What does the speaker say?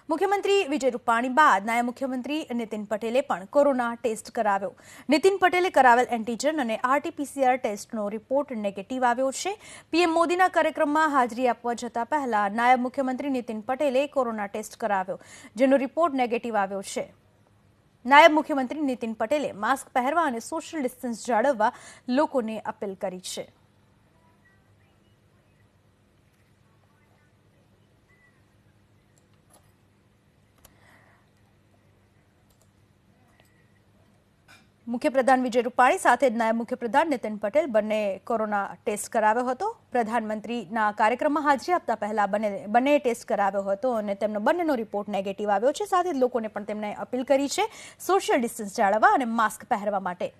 મુખ્યમંત્રી વિજય રૂપાણી બાદ નાયબ મુખ્યમંત્રી નીતિન પટેલે પણ કોરોના ટેસ્ટ કરાવ્યો। નીતિન પટેલે કરાવેલ એન્ટીજન અને આરટી-પીસીઆર ટેસ્ટનો રિપોર્ટ નેગેટિવ આવ્યો છે। પીએમ મોદીના કાર્યક્રમમાં હાજરી આપવા જતા પહેલા નાયબ મુખ્યમંત્રી નીતિન પટેલે કોરોના ટેસ્ટ કરાવ્યો, જેનો રિપોર્ટ નેગેટિવ આવ્યો છે। નાયબ મુખ્યમંત્રી નીતિન પટેલે માસ્ક પહેરવા અને સોશિયલ ડિસ્ટન્સ જાળવવા લોકોને અપીલ કરી છે। મુખ્યપ્રધાન વિજય રૂપાણી સાથે નાયબ મુખ્યપ્રધાન નીતિન પટેલ બંને કોરોના ટેસ્ટ કરાવ્યો હતો। પ્રધાનમંત્રીના કાર્યક્રમમાં હાજરી આપતા પહેલા બંને ટેસ્ટ કરાવ્યો હતો અને તેમનો બંનેનો રિપોર્ટ નેગેટિવ આવ્યો છે। સાથે જ લોકોને પણ તેમણે અપીલ કરી છે સોશિયલ ડિસ્ટન્સ જાળવવા અને માસ્ક પહેરવા માટે।